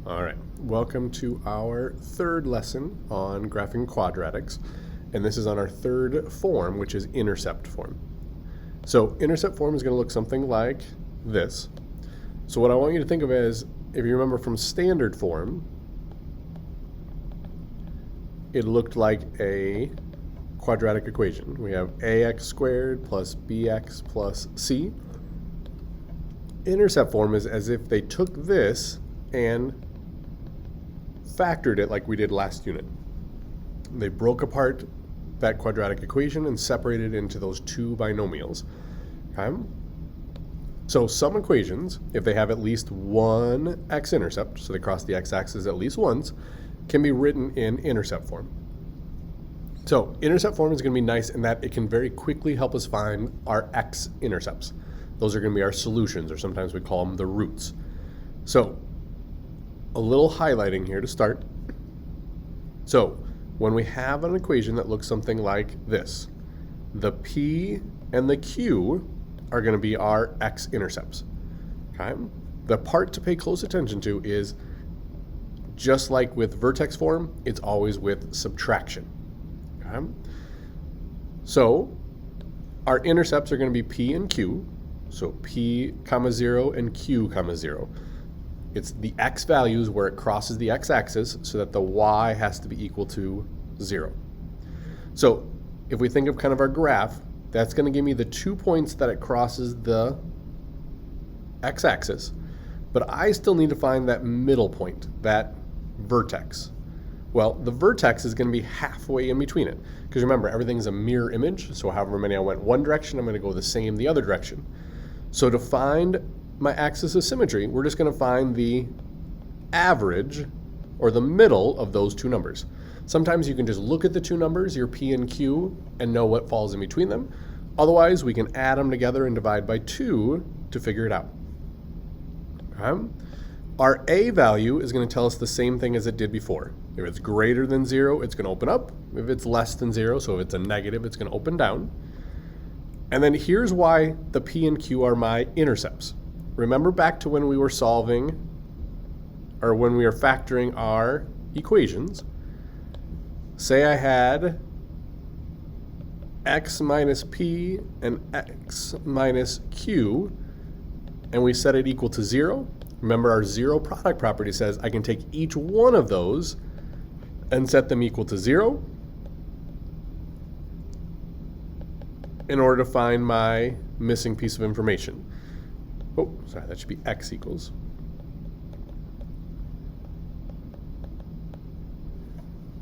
All right, welcome to our third lesson on graphing quadratics, and this is on our third form, which is intercept form. So intercept form is going to look something like this. So what I want you to think of is, if you remember from standard form, it looked like a quadratic equation. We have ax squared plus bx plus c. Intercept form is as if they took this and factored it like we did last unit. They broke apart that quadratic equation and separated it into those two binomials. Okay? So some equations, if they have at least one x-intercept, so they cross the x-axis at least once, can be written in intercept form. So intercept form is going to be nice in that it can very quickly help us find our x-intercepts. Those are going to be our solutions, or sometimes we call them the roots. So a little highlighting here to start. So when we have an equation that looks something like this, the p and the q are going to be our x-intercepts. Okay? The part to pay close attention to is, just like with vertex form, it's always with subtraction. Okay? So our intercepts are going to be p and q. So p comma 0 and q comma 0. It's the x values where it crosses the x-axis so that the y has to be equal to 0. So if we think of kind of our graph, that's going to give me the 2 points that it crosses the x-axis, but I still need to find that middle point, that vertex. Well, the vertex is going to be halfway in between it, because remember, everything's a mirror image, so however many I went one direction, I'm going to go the same the other direction. So to find my axis of symmetry, we're just going to find the average, or the middle of those two numbers. Sometimes you can just look at the two numbers, your p and q, and know what falls in between them. Otherwise, we can add them together and divide by 2 to figure it out. Okay? Our a value is going to tell us the same thing as it did before. If it's greater than 0, it's going to open up. If it's less than 0, so if it's a negative, it's going to open down. And then here's why the p and q are my intercepts. Remember back to when we were solving, or when we were factoring our equations. Say I had x minus p and x minus q, and we set it equal to 0. Remember, our zero product property says I can take each one of those and set them equal to 0 in order to find my missing piece of information. Oh, sorry, that should be x equals.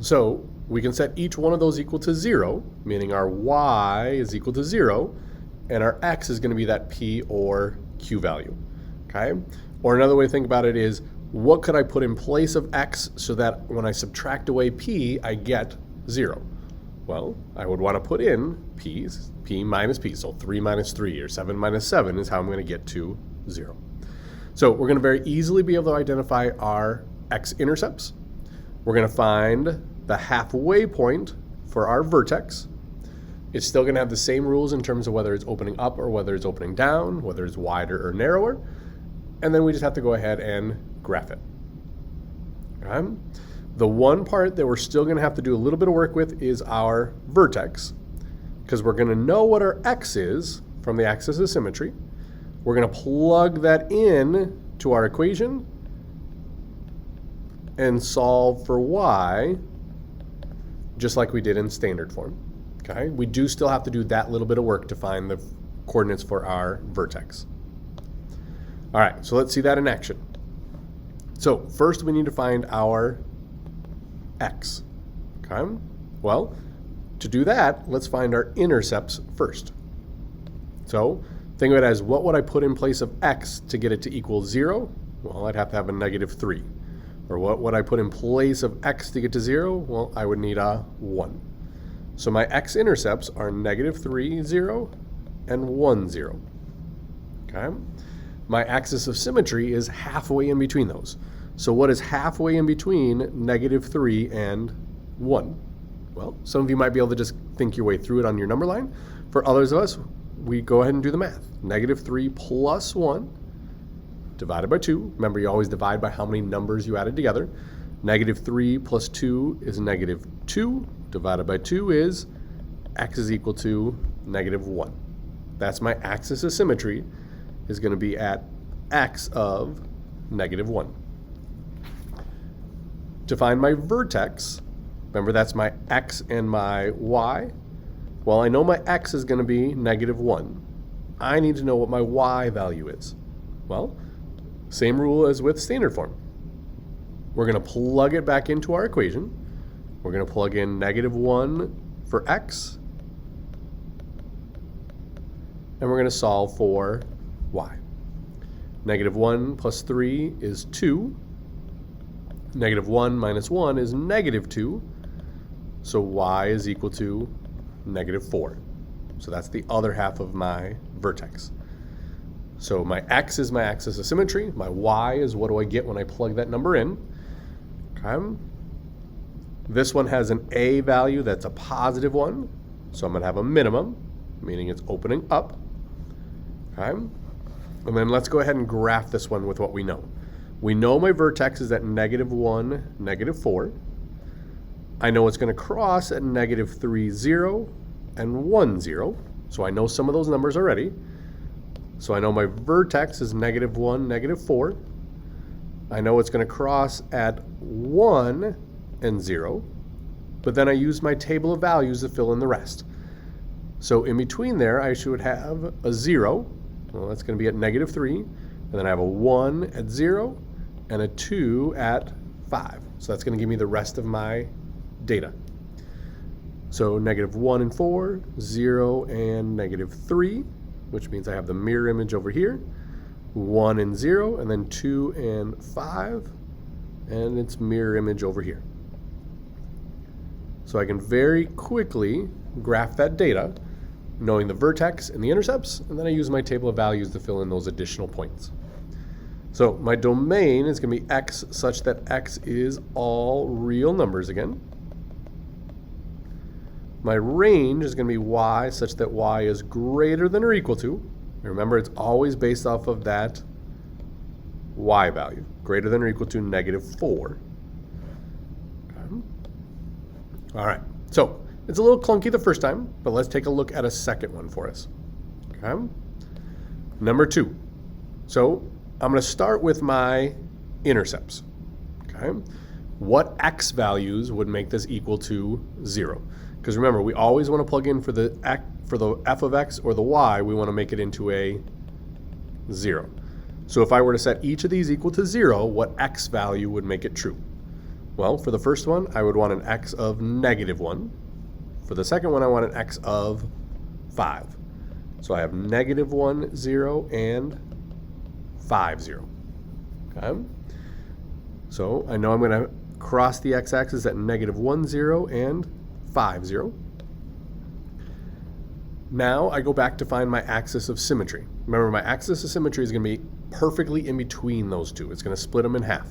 So we can set each one of those equal to 0, meaning our y is equal to 0, and our x is going to be that p or q value. Okay? Or another way to think about it is, what could I put in place of x so that when I subtract away p, I get 0? Well, I would want to put in p minus p, so 3 minus 3 or 7 minus 7 is how I'm going to get to 0. So we're going to very easily be able to identify our x-intercepts. We're going to find the halfway point for our vertex. It's still going to have the same rules in terms of whether it's opening up or whether it's opening down, whether it's wider or narrower. And then we just have to go ahead and graph it. Okay? The one part that we're still going to have to do a little bit of work with is our vertex, because we're going to know what our x is from the axis of symmetry. We're going to plug that in to our equation and solve for y just like we did in standard form. Okay? We do still have to do that little bit of work to find the coordinates for our vertex. All right, so let's see that in action. So first we need to find our x. Okay? Well, to do that, let's find our intercepts first. So think of it as, what would I put in place of x to get it to equal 0? Well, I'd have to have a negative 3. Or what would I put in place of x to get to 0? Well, I would need a 1. So my x-intercepts are negative 3, 0, and 1, 0. Okay? My axis of symmetry is halfway in between those. So what is halfway in between negative 3 and 1? Well, some of you might be able to just think your way through it on your number line. For others of us, we go ahead and do the math. Negative 3 plus 1 divided by 2. Remember, you always divide by how many numbers you added together. Negative 3 plus 2 is negative 2. Divided by 2 is x is equal to negative 1. That's my axis of symmetry, is going to be at x of negative 1. To find my vertex, remember that's my x and my y. Well, I know my x is going to be negative 1. I need to know what my y value is. Well, same rule as with standard form. We're going to plug it back into our equation. We're going to plug in negative 1 for x, and we're going to solve for y. Negative 1 plus 3 is 2. Negative 1 minus 1 is negative 2. So y is equal to negative 4. So that's the other half of my vertex. So my x is my axis of symmetry. My y is what do I get when I plug that number in. Okay. This one has an a value that's a positive one. So I'm going to have a minimum, meaning it's opening up. Okay. And then let's go ahead and graph this one with what we know. We know my vertex is at negative 1, negative 4. I know it's going to cross at negative 3, 0, and 1, 0. So I know some of those numbers already. So I know my vertex is negative 1, negative 4. I know it's going to cross at 1 and 0. But then I use my table of values to fill in the rest. So in between there, I should have a 0. Well, that's going to be at negative 3. And then I have a 1 at 0 and a 2 at 5. So that's going to give me the rest of my data. So negative 1 and 4, 0 and negative 3, which means I have the mirror image over here. 1 and 0, and then 2 and 5, and it's mirror image over here. So I can very quickly graph that data, knowing the vertex and the intercepts, and then I use my table of values to fill in those additional points. So my domain is going to be x such that x is all real numbers again. My range is going to be y such that y is greater than or equal to. Remember, it's always based off of that y value, greater than or equal to negative 4. Okay. All right, so it's a little clunky the first time, but let's take a look at a second one for us. Okay. Number 2. So I'm going to start with my intercepts. Okay. What x values would make this equal to 0? Because remember, we always want to plug in for the f of x or the y, we want to make it into a 0. So if I were to set each of these equal to 0, what x value would make it true? Well, for the first one, I would want an x of negative 1. For the second one, I want an x of 5. So I have negative 1, 0, and 5, 0. Okay? So I know I'm going to cross the x-axis at negative 1, 0, and 5, 0. Now I go back to find my axis of symmetry. Remember, my axis of symmetry is going to be perfectly in between those two. It's going to split them in half.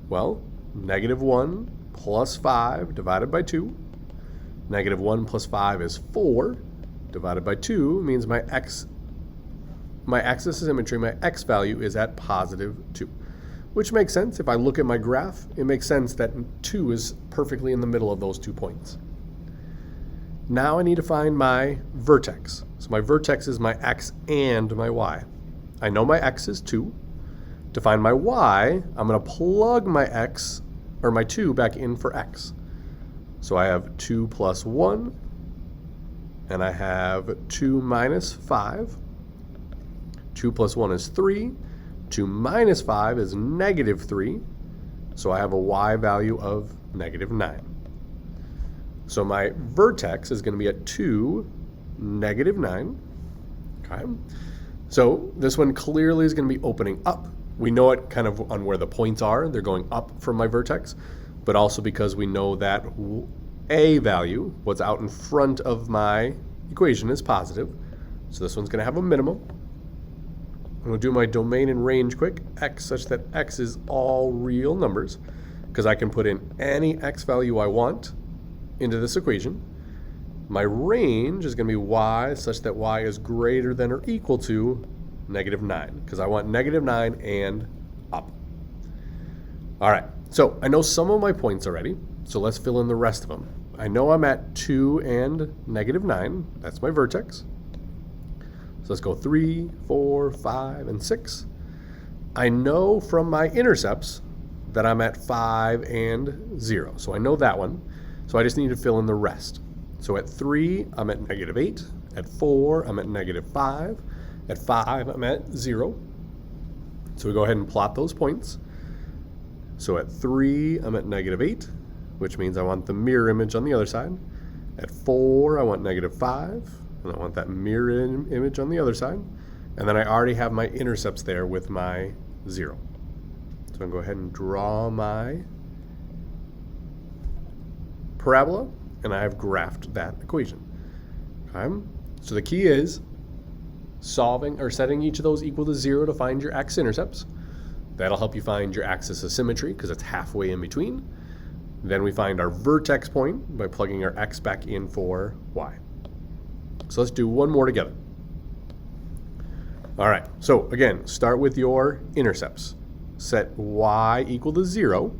Well, negative 1 plus 5 divided by 2. Negative 1 plus 5 is 4. Divided by 2 means my axis of symmetry, my x value is at positive 2. Which makes sense. If I look at my graph, it makes sense that 2 is perfectly in the middle of those 2 points. Now I need to find my vertex. So my vertex is my x and my y. I know my x is 2. To find my y, I'm going to plug my x, or my 2, back in for x. So I have 2 plus 1, and I have 2 minus 5. 2 plus 1 is 3. 2 minus 5 is negative 3. So I have a y value of negative 9. So my vertex is going to be at 2, negative 9. Okay. So this one clearly is going to be opening up. We know it kind of on where the points are. They're going up from my vertex, but also because we know that a value, what's out in front of my equation, is positive. So this one's going to have a minimum. I'm going to do my domain and range quick, x such that x is all real numbers, because I can put in any x value I want into this equation. My range is going to be y such that y is greater than or equal to negative 9, because I want negative 9 and up. All right, so I know some of my points already, so let's fill in the rest of them. I know I'm at 2 and negative 9. That's my vertex. So let's go 3, 4, 5, and 6. I know from my intercepts that I'm at 5 and 0. So I know that one. So I just need to fill in the rest. So at 3, I'm at negative 8. At 4, I'm at negative 5. At 5, I'm at 0. So we go ahead and plot those points. So at 3, I'm at negative 8, which means I want the mirror image on the other side. At 4, I want negative 5, and I want that mirror image on the other side. And then I already have my intercepts there with my 0. So I'm going to go ahead and draw my parabola, and I have graphed that equation. Okay? So the key is solving or setting each of those equal to 0 to find your x-intercepts. That'll help you find your axis of symmetry because it's halfway in between. Then we find our vertex point by plugging our x back in for y. So let's do one more together. All right, so again, start with your intercepts. Set y equal to 0.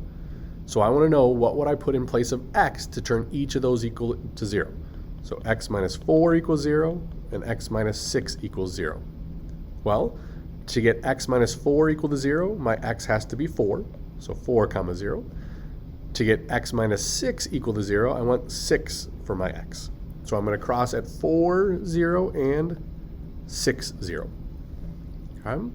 So I want to know what would I put in place of x to turn each of those equal to 0. So x minus 4 equals 0, and x minus 6 equals 0. Well, to get x minus 4 equal to 0, my x has to be 4, so 4 comma 0. To get x minus 6 equal to 0, I want 6 for my x. So I'm going to cross at 4, 0, and 6, 0. Okay?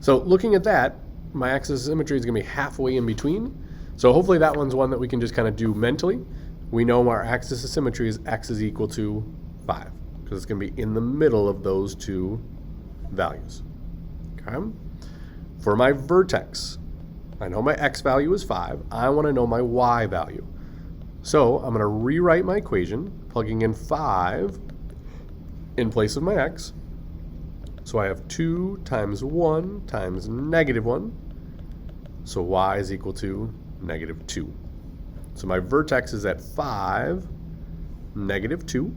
So looking at that, my axis of symmetry is going to be halfway in between. So hopefully that one's one that we can just kind of do mentally. We know our axis of symmetry is x is equal to 5, because it's going to be in the middle of those two values. Okay? For my vertex, I know my x value is 5. I want to know my y value. So I'm going to rewrite my equation, plugging in 5 in place of my x. So I have 2 times 1 times negative 1. So y is equal to negative 2. So my vertex is at 5, negative 2.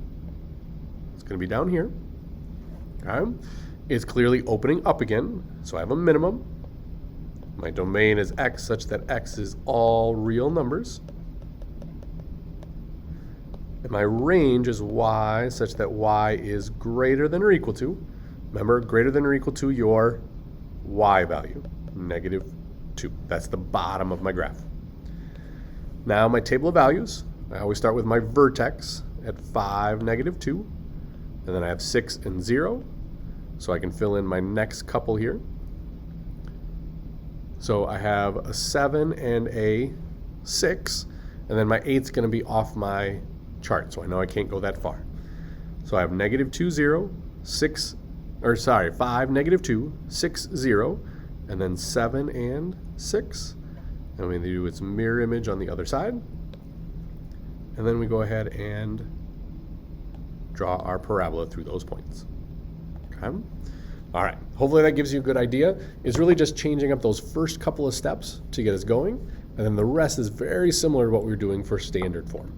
It's going to be down here. Okay? It's clearly opening up again, so I have a minimum. My domain is x such that x is all real numbers. And my range is y such that y is greater than or equal to, remember, greater than or equal to your y value, negative 2. That's the bottom of my graph. Now my table of values, I always start with my vertex at 5, negative 2, and then I have 6 and 0, so I can fill in my next couple here. So I have a 7 and a 6, and then my 8's going to be off my chart, so I know I can't go that far. So I have negative 2, 0, 5, negative 2, 6, 0, and then 7 and 6. And we do its mirror image on the other side. And then we go ahead and draw our parabola through those points. Okay? All right, hopefully that gives you a good idea. It's really just changing up those first couple of steps to get us going, and then the rest is very similar to what we were doing for standard form.